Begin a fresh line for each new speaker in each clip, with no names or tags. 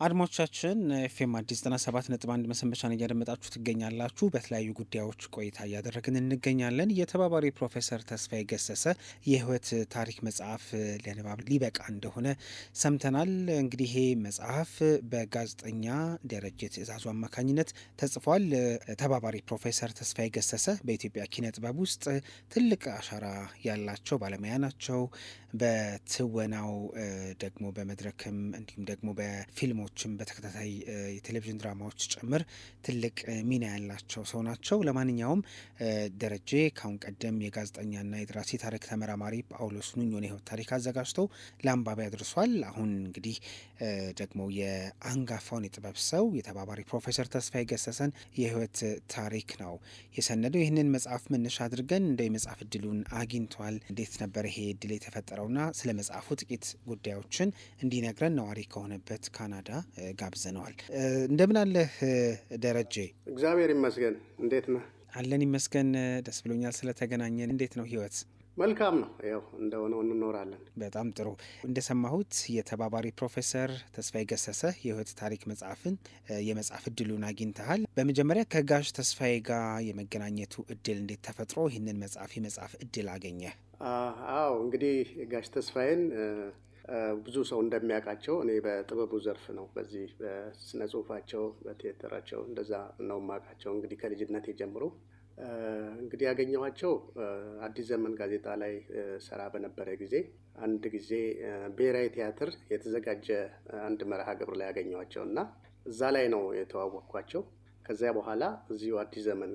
አድማጮቻችን ኤፍኤም አዲስ 97.1 መሰንበቻን እያደመጣችሁ ትገኛላችሁ። በተለያዩ ጉዳዮች ቆይታ እያደረግን እንገኛለን። የተባባሪ ፕሮፌሰር ተስፋዬ ገሰሰ የህይወት ታሪክ መጽሐፍ ለንባብ ሊበቃ እንደሆነ ሰምተናል። እንግዲህ ይሄ መጽሐፍ በጋዜጠኛ ደረጀ ትእዛዙ አማካኝነት ተጽፏል። ተባባሪ ፕሮፌሰር ተስፋዬ ገሰሰ በኢትዮጵያ ኪነ ጥበብ ውስጥ ትልቅ አሻራ ያላቸው ባለሙያ ናቸው። በትወናው ደግሞ በመድረክም እንዲሁም ደግሞ በፊልሞ በተከታታይ የቴሌቪዥን ድራማዎች ጭምር ትልቅ ሚና ያላቸው ሰው ናቸው። ለማንኛውም ደረጀ ካሁን ቀደም የጋዜጠኛና የደራሲ ታሪክ ተመራማሪ ጳውሎስ ኑኞን የህይወት ታሪክ አዘጋጅቶ ለአንባቢ አድርሷል። አሁን እንግዲህ ደግሞ የአንጋፋውን የጥበብ ሰው የተባባሪ ፕሮፌሰር ተስፋዬ ገሰሰን የህይወት ታሪክ ነው የሰነደው። ይህንን መጽሐፍ መነሻ አድርገን እንደ የመጽሐፍ እድሉን አግኝቷል። እንዴት ነበር ይሄ እድል የተፈጠረውና ስለ መጽሐፉ ጥቂት ጉዳዮችን እንዲነግረን ነዋሪ ከሆነበት ካናዳ ጋብዘነዋል። እንደምን አለህ ደረጀ?
እግዚአብሔር ይመስገን። እንዴት ነህ?
አለን ይመስገን። ደስ ብሎኛል ስለተገናኘን። እንዴት ነው ህይወት?
መልካም ነው። ያው እንደሆነው እንኖራለን።
በጣም ጥሩ። እንደሰማሁት የተባባሪ ፕሮፌሰር ተስፋዬ ገሰሰ የህይወት ታሪክ መጽሐፍን የመጽሐፍ እድሉን አግኝተሃል። በመጀመሪያ ከጋሽ ተስፋዬ ጋር የመገናኘቱ እድል እንዴት ተፈጥሮ ይህንን መጽሐፍ የመጽሐፍ እድል አገኘ?
አዎ እንግዲህ ጋሽ ተስፋዬን ብዙ ሰው እንደሚያውቃቸው እኔ በጥበቡ ዘርፍ ነው፣ በዚህ በስነ ጽሁፋቸው በቲያትራቸው እንደዛ ነው የማውቃቸው። እንግዲህ ከልጅነቴ ጀምሮ እንግዲህ ያገኘኋቸው አዲስ ዘመን ጋዜጣ ላይ ሰራ በነበረ ጊዜ አንድ ጊዜ ብሔራዊ ቲያትር የተዘጋጀ አንድ መርሃ ግብር ላይ ያገኘኋቸው እና እዛ ላይ ነው የተዋወቅኳቸው። ከዚያ በኋላ እዚሁ አዲስ ዘመን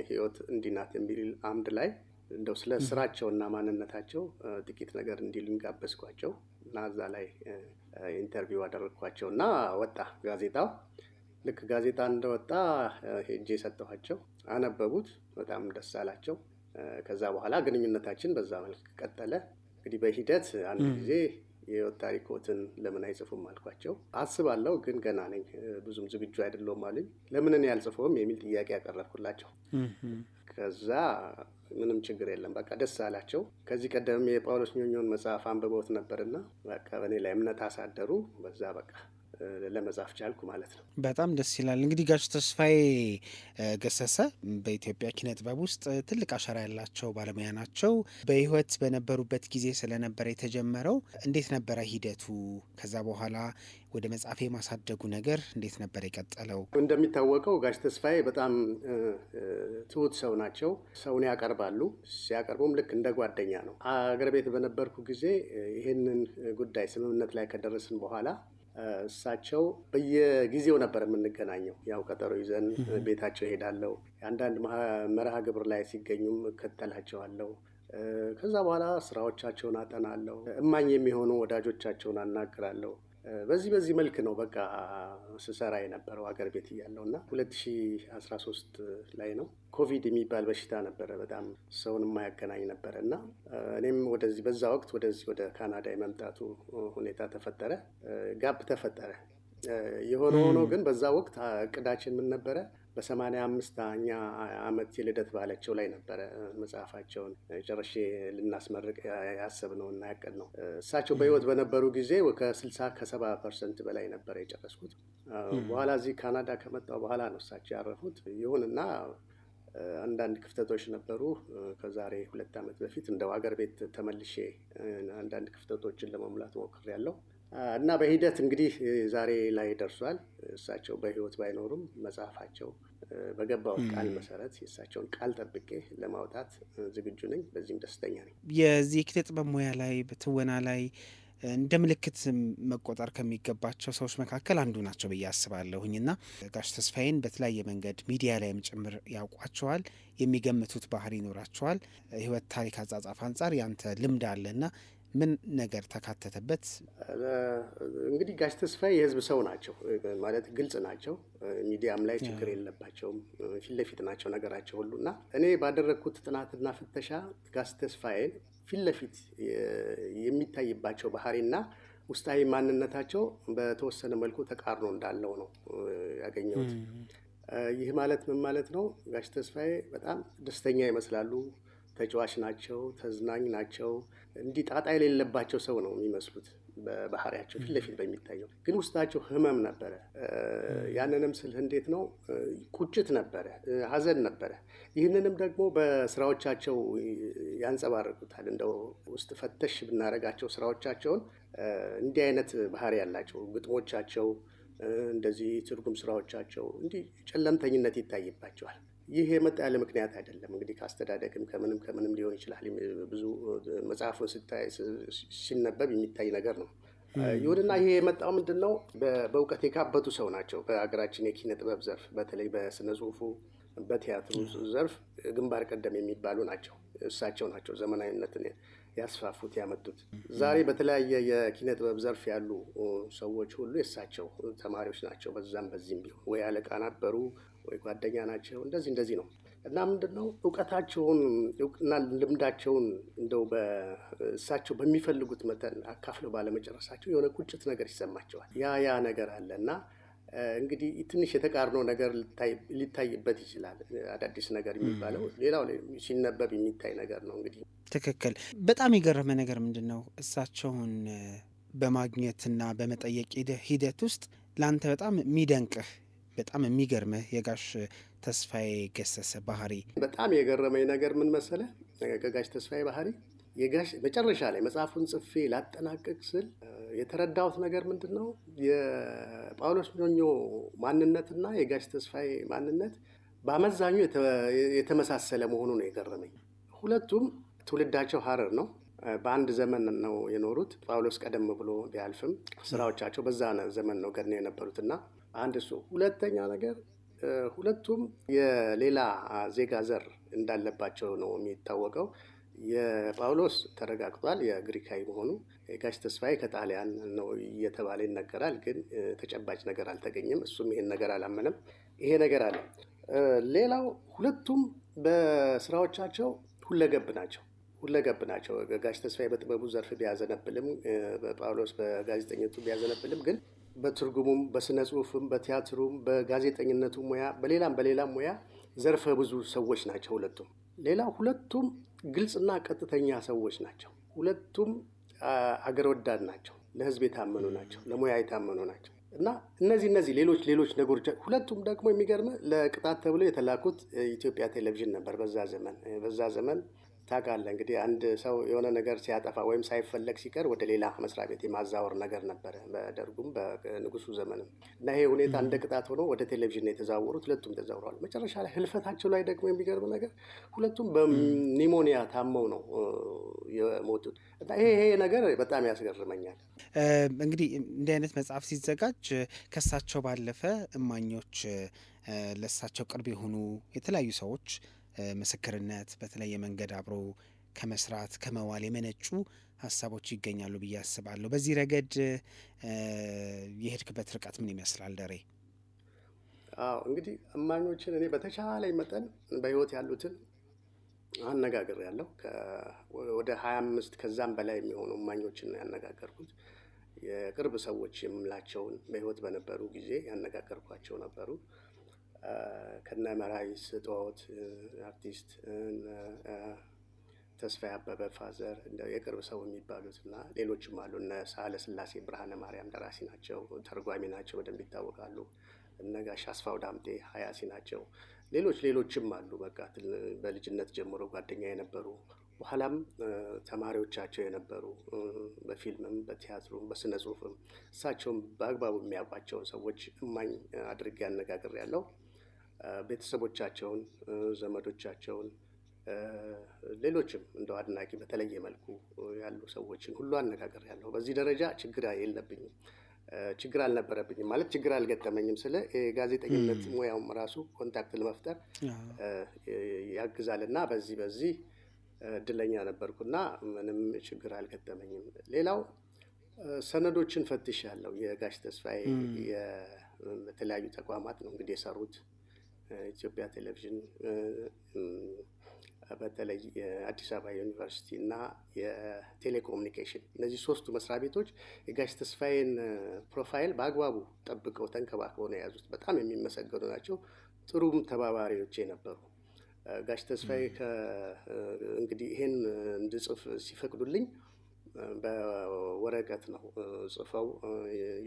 ህይወት እንዲህ ናት የሚል አምድ ላይ እንደው ስለ ስራቸውና ማንነታቸው ጥቂት ነገር እንዲሉኝ ጋበዝኳቸው እና እዛ ላይ ኢንተርቪው አደረግኳቸው እና ወጣ ጋዜጣው። ልክ ጋዜጣ እንደወጣ ሄጄ ሰጠኋቸው፣ አነበቡት፣ በጣም ደስ አላቸው። ከዛ በኋላ ግንኙነታችን በዛ መልክ ቀጠለ። እንግዲህ በሂደት አንድ ጊዜ የህይወት ታሪኮትን ለምን አይጽፉም አልኳቸው። አስባለሁ ግን ገና ነኝ፣ ብዙም ዝግጁ አይደለሁም አሉኝ። ለምን እኔ አልጽፈውም የሚል ጥያቄ ያቀረብኩላቸው። ከዛ ምንም ችግር የለም በቃ ደስ አላቸው። ከዚህ ቀደም የጳውሎስ ኞኞን መጽሐፍ አንብበውት ነበርና በቃ በእኔ ላይ እምነት አሳደሩ። በዛ በቃ ለመጻፍ ቻልኩ ማለት ነው።
በጣም ደስ ይላል። እንግዲህ ጋሽ ተስፋዬ ገሰሰ በኢትዮጵያ ኪነ ጥበብ ውስጥ ትልቅ አሻራ ያላቸው ባለሙያ ናቸው። በህይወት በነበሩበት ጊዜ ስለነበረ የተጀመረው እንዴት ነበረ ሂደቱ? ከዛ በኋላ ወደ መጽሐፍ የማሳደጉ ነገር እንዴት ነበር የቀጠለው?
እንደሚታወቀው ጋሽ ተስፋዬ በጣም ትሁት ሰው ናቸው። ሰውን ያቀርባሉ። ሲያቀርቡም ልክ እንደ ጓደኛ ነው። አገር ቤት በነበርኩ ጊዜ ይህንን ጉዳይ ስምምነት ላይ ከደረስን በኋላ እሳቸው በየጊዜው ነበር የምንገናኘው። ያው ቀጠሮ ይዘን ቤታቸው ሄዳለሁ። አንዳንድ መርሃ ግብር ላይ ሲገኙም እከተላቸዋለሁ። ከዛ በኋላ ስራዎቻቸውን አጠናለሁ። እማኝ የሚሆኑ ወዳጆቻቸውን አናግራለሁ። በዚህ መልክ ነው በቃ ስሰራ የነበረው አገር ቤት እያለሁ እና 2013 ላይ ነው ኮቪድ የሚባል በሽታ ነበረ። በጣም ሰውን የማያገናኝ ነበረ እና እኔም በዛ ወቅት ወደ ካናዳ የመምጣቱ ሁኔታ ተፈጠረ፣ ጋፕ ተፈጠረ። የሆነ ሆኖ ግን በዛ ወቅት እቅዳችን ምን ነበረ? በ85ኛ ዓመት የልደት በዓላቸው ላይ ነበረ መጽሐፋቸውን ጨርሼ ልናስመርቅ ያሰብነው እና ያቀድነው። እሳቸው በህይወት በነበሩ ጊዜ ከ60-70% በላይ ነበረ የጨረስኩት። በኋላ እዚህ ካናዳ ከመጣሁ በኋላ ነው እሳቸው ያረፉት። ይሁንና አንዳንድ ክፍተቶች ነበሩ። ከዛሬ 2 ዓመት በፊት እንደው አገር ቤት ተመልሼ አንዳንድ ክፍተቶችን ለመሙላት ሞክሬያለሁ እና በሂደት እንግዲህ ዛሬ ላይ ደርሷል። እሳቸው በህይወት ባይኖሩም መጽሐፋቸው በገባሁት ቃል መሰረት የእሳቸውን ቃል ጠብቄ ለማውጣት ዝግጁ ነኝ። በዚህም ደስተኛ ነኝ።
የዚህ ኪነ ጥበብ ሙያ ላይ በትወና ላይ እንደ ምልክት መቆጠር ከሚገባቸው ሰዎች መካከል አንዱ ናቸው ብዬ አስባለሁኝ እና ጋሽ ተስፋዬን በተለያየ መንገድ ሚዲያ ላይም ጭምር ያውቋቸዋል። የሚገምቱት ባህሪ ይኖራቸዋል። ህይወት ታሪክ አጻጻፍ አንጻር ያንተ ልምድ አለና ምን ነገር ተካተተበት?
እንግዲህ ጋሽ ተስፋዬ የህዝብ ሰው ናቸው ማለት ግልጽ ናቸው። ሚዲያም ላይ ችግር የለባቸውም። ፊት ለፊት ናቸው ነገራቸው ሁሉና እኔ ባደረግኩት ጥናትና ፍተሻ ጋሽ ተስፋዬን ፊት ለፊት የሚታይባቸው ባህሪና ውስጣዊ ማንነታቸው በተወሰነ መልኩ ተቃርኖ እንዳለው ነው ያገኘሁት። ይህ ማለት ምን ማለት ነው? ጋሽ ተስፋዬ በጣም ደስተኛ ይመስላሉ። ተጫዋች ናቸው፣ ተዝናኝ ናቸው። እንዲህ ጣጣ የሌለባቸው ሰው ነው የሚመስሉት። በባህሪያቸው ፊት ለፊት በሚታየው ግን ውስጣቸው ህመም ነበረ። ያንንም ስልህ እንዴት ነው ቁጭት ነበረ፣ ሀዘን ነበረ። ይህንንም ደግሞ በስራዎቻቸው ያንጸባርቁታል። እንደው ውስጥ ፈተሽ ብናረጋቸው ስራዎቻቸውን እንዲህ አይነት ባህሪ ያላቸው ግጥሞቻቸው፣ እንደዚህ ትርጉም ስራዎቻቸው እንዲህ ጨለምተኝነት ይታይባቸዋል። ይህ የመጣ ያለ ምክንያት አይደለም። እንግዲህ ከአስተዳደግም ከምንም ሊሆን ይችላል። ብዙ መጽሐፉን ሲነበብ የሚታይ ነገር ነው። ይሁንና ይሄ የመጣው ምንድን ነው? በእውቀት የካበቱ ሰው ናቸው። በሀገራችን የኪነ ጥበብ ዘርፍ በተለይ በስነ ጽሁፉ፣ በቲያትሩ ዘርፍ ግንባር ቀደም የሚባሉ ናቸው። እሳቸው ናቸው ዘመናዊነትን ያስፋፉት ያመጡት። ዛሬ በተለያየ የኪነ ጥበብ ዘርፍ ያሉ ሰዎች ሁሉ የእሳቸው ተማሪዎች ናቸው። በዛም በዚህም ቢሆን ወይ አለቃ ነበሩ ወይ ጓደኛ ናቸው። እንደዚህ ነው እና ምንድነው እውቀታቸውን እና ልምዳቸውን እንደው እሳቸው በሚፈልጉት መጠን አካፍለው ባለመጨረሳቸው የሆነ ቁጭት ነገር ይሰማቸዋል። ያ ነገር አለ እና እንግዲህ ትንሽ የተቃርኖ ነገር ሊታይበት ይችላል። አዳዲስ ነገር የሚባለው ሌላው ሲነበብ የሚታይ ነገር ነው። እንግዲህ
ትክክል። በጣም የገረመ ነገር ምንድን ነው እሳቸውን በማግኘትና በመጠየቅ ሂደት ውስጥ ለአንተ በጣም የሚደንቅህ በጣም የሚገርምህ የጋሽ ተስፋዬ ገሰሰ ባህሪ?
በጣም የገረመኝ ነገር ምን መሰለህ? ከጋሽ ተስፋዬ ባህሪ መጨረሻ ላይ መጽሐፉን ጽፌ ላጠናቀቅ ስል የተረዳሁት ነገር ምንድን ነው? የጳውሎስ ኞኞ ማንነትና የጋሽ ተስፋዬ ማንነት በአመዛኙ የተመሳሰለ መሆኑ ነው የገረመኝ። ሁለቱም ትውልዳቸው ሀረር ነው። በአንድ ዘመን ነው የኖሩት። ጳውሎስ ቀደም ብሎ ቢያልፍም ስራዎቻቸው በዛ ዘመን ነው ገድነው የነበሩትና አንድ እሱ። ሁለተኛ ነገር ሁለቱም የሌላ ዜጋ ዘር እንዳለባቸው ነው የሚታወቀው። የጳውሎስ ተረጋግጧል የግሪካዊ መሆኑ። የጋሽ ተስፋዬ ከጣሊያን ነው እየተባለ ይነገራል፣ ግን ተጨባጭ ነገር አልተገኘም። እሱም ይሄን ነገር አላመነም። ይሄ ነገር አለ። ሌላው ሁለቱም በስራዎቻቸው ሁለገብ ናቸው። ጋሽ ተስፋዬ በጥበቡ ዘርፍ ቢያዘነብልም፣ በጳውሎስ በጋዜጠኝነቱ ቢያዘነብልም፣ ግን በትርጉሙም በስነ ጽሁፍም በቲያትሩም በጋዜጠኝነቱ ሙያ በሌላም ሙያ ዘርፈ ብዙ ሰዎች ናቸው ሁለቱም። ሁለቱም ግልጽና ቀጥተኛ ሰዎች ናቸው። ሁለቱም አገር ወዳድ ናቸው። ለህዝብ የታመኑ ናቸው። ለሙያ የታመኑ ናቸው እና እነዚህ ሌሎች ነገሮች። ሁለቱም ደግሞ የሚገርም ለቅጣት ተብሎ የተላኩት ኢትዮጵያ ቴሌቪዥን ነበር በዛ ዘመን ታውቃለህ እንግዲህ አንድ ሰው የሆነ ነገር ሲያጠፋ ወይም ሳይፈለግ ሲቀር ወደ ሌላ መስሪያ ቤት የማዛወር ነገር ነበረ፣ በደርጉም በንጉሱ ዘመንም። እና ይሄ ሁኔታ እንደ ቅጣት ሆኖ ወደ ቴሌቪዥን የተዛወሩት ሁለቱም ተዛውረዋል። መጨረሻ ላይ ህልፈታቸው ላይ ደግሞ የሚገርም ነገር ሁለቱም በኒሞኒያ ታመው ነው የሞቱት። እና ይሄ ነገር በጣም ያስገርመኛል።
እንግዲህ እንዲህ አይነት መጽሐፍ ሲዘጋጅ ከእሳቸው ባለፈ እማኞች፣ ለእሳቸው ቅርብ የሆኑ የተለያዩ ሰዎች ምስክርነት በተለየ መንገድ አብሮ ከመስራት ከመዋል የመነጩ ሀሳቦች ይገኛሉ ብዬ አስባለሁ። በዚህ ረገድ የሄድክበት ርቀት ምን ይመስላል ደሬ?
እንግዲህ እማኞችን እኔ በተቻለኝ መጠን በህይወት ያሉትን አነጋግሬያለሁ። ወደ 25 ከዛም በላይ የሚሆኑ እማኞችን ያነጋገርኩት። የቅርብ ሰዎች የምላቸውን በህይወት በነበሩ ጊዜ ያነጋገርኳቸው ነበሩ። ከነ መራዊ ስጦት አርቲስት ተስፋዬ አበበ ፋዘር የቅርብ ሰው የሚባሉት እና ሌሎችም አሉ። እነ ሳህለ ስላሴ ብርሃነ ማርያም ደራሲ ናቸው፣ ተርጓሚ ናቸው፣ በደንብ ይታወቃሉ። እነ ጋሽ አስፋው ዳምጤ ሀያሲ ናቸው። ሌሎችም አሉ። በቃ በልጅነት ጀምሮ ጓደኛ የነበሩ በኋላም ተማሪዎቻቸው የነበሩ በፊልምም በቲያትሩም በስነ ጽሁፍም እሳቸውም በአግባቡ የሚያውቋቸውን ሰዎች እማኝ አድርጌ ያነጋግሬያለሁ። ቤተሰቦቻቸውን፣ ዘመዶቻቸውን፣ ሌሎችም እንደው አድናቂ በተለየ መልኩ ያሉ ሰዎችን ሁሉ አነጋግሬያለሁ። በዚህ ደረጃ ችግር የለብኝም። ችግር አልነበረብኝም ማለት ችግር አልገጠመኝም። ስለ ጋዜጠኝነት ሙያውም ራሱ ኮንታክት ለመፍጠር ያግዛልና በዚህ እድለኛ ነበርኩና ምንም ችግር አልገጠመኝም። ሌላው ሰነዶችን ፈትሻለሁ። የጋሽ ተስፋዬ የተለያዩ ተቋማት ነው እንግዲህ የሰሩት። ኢትዮጵያ ቴሌቪዥን፣ በተለይ የአዲስ አበባ ዩኒቨርሲቲ እና የቴሌኮሙኒኬሽን፣ እነዚህ ሶስቱ መስሪያ ቤቶች የጋሽ ተስፋዬን ፕሮፋይል በአግባቡ ጠብቀው ተንከባክበው ነው የያዙት። በጣም የሚመሰገኑ ናቸው። ጥሩም ተባባሪዎቼ ነበሩ። ጋሽ ተስፋዬ እንግዲህ ይሄን እንድጽፍ ሲፈቅዱልኝ በወረቀት ነው ጽፈው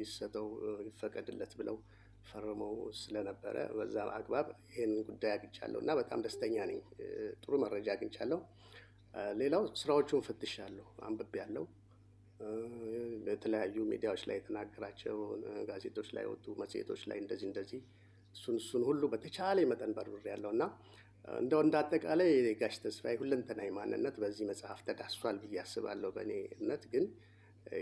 ይሰጠው ይፈቀድለት ብለው ፈርመው ስለነበረ በዛ አግባብ ይሄንን ጉዳይ አግኝቻለሁ እና በጣም ደስተኛ ነኝ። ጥሩ መረጃ አግኝቻለሁ። ሌላው ስራዎቹን ፈትሻለሁ፣ አንብቤያለሁ። በተለያዩ ሚዲያዎች ላይ የተናገራቸው ጋዜጦች ላይ ወጡ፣ መጽሔቶች ላይ እንደዚህ እሱን ሁሉ በተቻለ መጠን በርብሬያለሁ እና እንደ አጠቃላይ ጋሽ ተስፋዬ ሁለንተናዊ ማንነት በዚህ መጽሐፍ ተዳስሷል ብዬ አስባለሁ። በእኔ እምነት ግን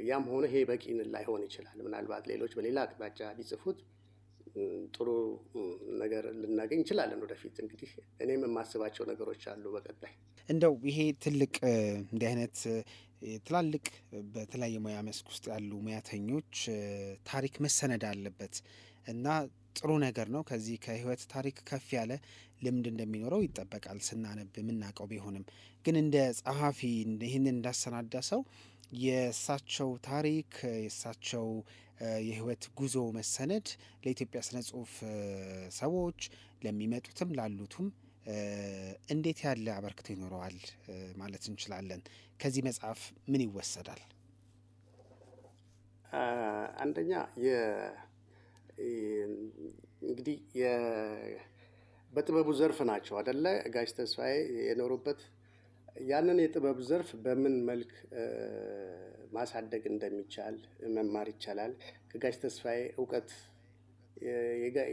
ያም ሆነ ይሄ በቂ ላይሆን ይችላል። ምናልባት ሌሎች በሌላ አቅጣጫ ቢጽፉት ጥሩ ነገር ልናገኝ እንችላለን። ወደፊት እንግዲህ እኔም የማስባቸው ነገሮች አሉ። በቀጣይ
እንደው ይሄ ትልቅ እንዲህ አይነት ትላልቅ በተለያየ ሙያ መስክ ውስጥ ያሉ ሙያተኞች ታሪክ መሰነድ አለበት እና ጥሩ ነገር ነው። ከዚህ ከህይወት ታሪክ ከፍ ያለ ልምድ እንደሚኖረው ይጠበቃል ስናነብ የምናውቀው ቢሆንም ግን እንደ ጸሐፊ ይህንን እንዳሰናዳ ሰው የእሳቸው ታሪክ የእሳቸው የህይወት ጉዞ መሰነድ ለኢትዮጵያ ስነ ጽሁፍ ሰዎች ለሚመጡትም ላሉትም እንዴት ያለ አበርክቶ ይኖረዋል ማለት እንችላለን? ከዚህ መጽሐፍ ምን ይወሰዳል?
አንደኛ እንግዲህ በጥበቡ ዘርፍ ናቸው አይደለ ጋሽ ተስፋዬ የኖሩበት። ያንን የጥበብ ዘርፍ በምን መልክ ማሳደግ እንደሚቻል መማር ይቻላል። ከጋሽ ተስፋዬ እውቀት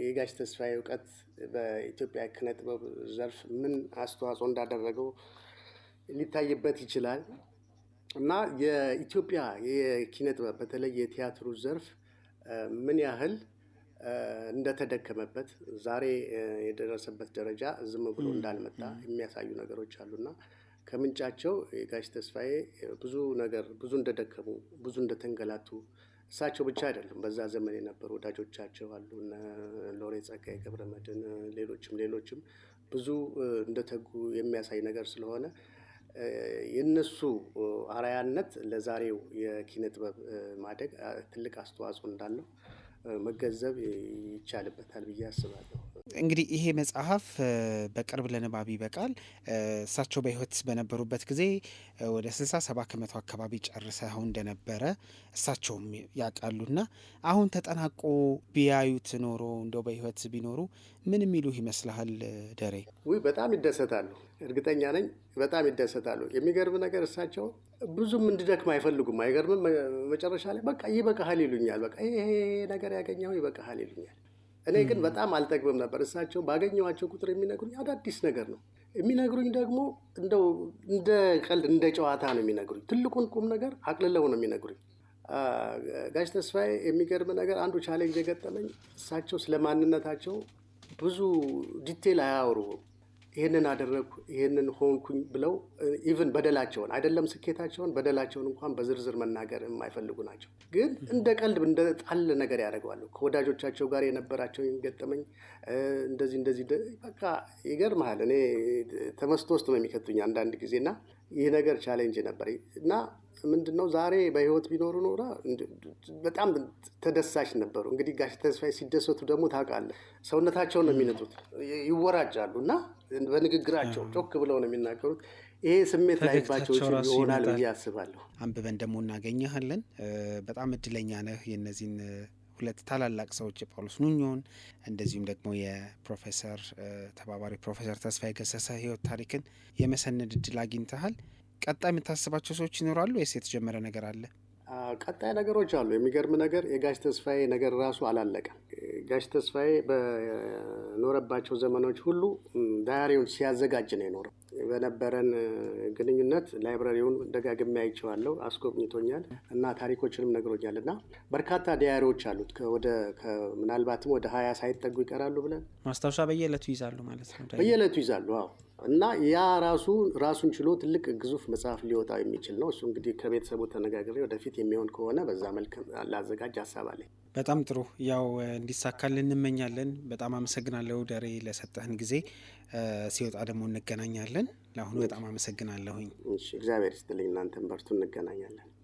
የጋሽ ተስፋዬ እውቀት በኢትዮጵያ ኪነ ጥበብ ዘርፍ ምን አስተዋጽኦ እንዳደረገው ሊታይበት ይችላል እና የኢትዮጵያ የኪነ ጥበብ በተለይ የቲያትሩ ዘርፍ ምን ያህል እንደተደከመበት ዛሬ የደረሰበት ደረጃ ዝም ብሎ እንዳልመጣ የሚያሳዩ ነገሮች አሉና ከምንጫቸው የጋሽ ተስፋዬ ብዙ እንደደከሙ ብዙ እንደተንገላቱ እሳቸው ብቻ አይደሉም። በዛ ዘመን የነበሩ ወዳጆቻቸው አሉ እነ ሎሬት ጸጋዬ ገብረመድህን ሌሎችም ብዙ እንደተጉ የሚያሳይ ነገር ስለሆነ የነሱ አርአያነት ለዛሬው የኪነ ጥበብ ማደግ ትልቅ አስተዋጽኦ እንዳለው መገንዘብ ይቻልበታል ብዬ አስባለሁ።
እንግዲህ ይሄ መጽሐፍ በቅርብ ለንባብ ይበቃል። እሳቸው በህይወት በነበሩበት ጊዜ ወደ 60-70 ከመቶ አካባቢ ጨርሰው እንደነበረ እሳቸውም ያውቃሉና አሁን ተጠናቆ ቢያዩት ኖሮ እንደው በህይወት ቢኖሩ ምን የሚሉ ይመስልሃል ደሬ?
በጣም ይደሰታሉ፣ እርግጠኛ ነኝ በጣም ይደሰታሉ። የሚገርም ነገር እሳቸው ብዙም እንድደክም አይፈልጉም። አይገርምም? መጨረሻ ላይ በቃ ይበቃሃል ይሉኛል። በቃ ይሄ ነገር ያገኘው ይበቃሃል ይሉኛል። እኔ ግን በጣም አልጠግብም ነበር። እሳቸው ባገኘዋቸው ቁጥር የሚነግሩኝ አዳዲስ ነገር ነው የሚነግሩኝ። ደግሞ እንደው እንደ ቀልድ እንደ ጨዋታ ነው የሚነግሩኝ። ትልቁን ቁም ነገር አቅልለው ነው የሚነግሩኝ። ጋሽ ተስፋዬ የሚገርም ነገር አንዱ ቻሌንጅ የገጠመኝ እሳቸው ስለማንነታቸው ብዙ ዲቴል አያወሩ። ይሄንን አደረግኩ ይሄንን ሆንኩኝ ብለው ኢቭን በደላቸውን አይደለም ስኬታቸውን በደላቸውን እንኳን በዝርዝር መናገር የማይፈልጉ ናቸው። ግን እንደ ቀልድ እንደ ጣል ነገር ያደርጋሉ። ከወዳጆቻቸው ጋር የነበራቸው ገጠመኝ እንደዚህ በቃ ይገርምሃል። እኔ ተመስጦ ውስጥ ነው የሚከቱኝ አንዳንድ ጊዜና ይህ ነገር ቻሌንጅ ነበር እና ምንድነው ዛሬ በህይወት ቢኖሩ ኖራ በጣም ተደሳች ነበሩ። እንግዲህ ጋሽ ተስፋዬ ሲደሰቱ ደግሞ ታውቃለህ ሰውነታቸውን ነው የሚነጡት፣ ይወራጫሉ እና በንግግራቸው ጮክ ብለው ነው የሚናገሩት። ይሄ ስሜት ላይባቸው ይሆናል ብዬ አስባለሁ።
አንብበን ደግሞ እናገኘሃለን። በጣም እድለኛ ነህ የእነዚህን ሁለት ታላላቅ ሰዎች የጳውሎስ ኑኞን እንደዚሁም ደግሞ የፕሮፌሰር ተባባሪ ፕሮፌሰር ተስፋዬ ገሰሰ ህይወት ታሪክን የመሰነድ እድል አግኝተሃል። ቀጣይ የምታስባቸው ሰዎች ይኖራሉ ወይስ የተጀመረ ነገር አለ?
ቀጣይ ነገሮች አሉ። የሚገርም ነገር የጋሽ ተስፋዬ ነገር ራሱ አላለቀም። ጋሽ ተስፋዬ በኖረባቸው ዘመኖች ሁሉ ዳያሪውን ሲያዘጋጅ ነው የኖረው። በነበረን ግንኙነት ላይብረሪውን ደጋግሜ አይቼዋለሁ፣ አስጎብኝቶኛል እና ታሪኮችንም ነግሮኛል እና በርካታ ዳያሪዎች አሉት። ምናልባትም ወደ 20 ሳይጠጉ ይቀራሉ ብለን
ማስታወሻ በየዕለቱ ይዛሉ ማለት ነው።
በየዕለቱ ይዛሉ። አዎ። እና ያ ራሱን ችሎ ትልቅ ግዙፍ መጽሐፍ ሊወጣ የሚችል ነው። እሱ እንግዲህ ከቤተሰቡ ተነጋግሬ ወደፊት የሚሆን ከሆነ በዛ መልክ ላዘጋጅ ሀሳብ አለኝ።
በጣም ጥሩ። ያው እንዲሳካልን እንመኛለን። በጣም አመሰግናለሁ ደሬ ለሰጠህን ጊዜ። ሲወጣ ደግሞ እንገናኛለን። ለአሁኑ በጣም አመሰግናለሁኝ።
እግዚአብሔር ይስጥልኝ። እናንተም በርቱ፣ እንገናኛለን።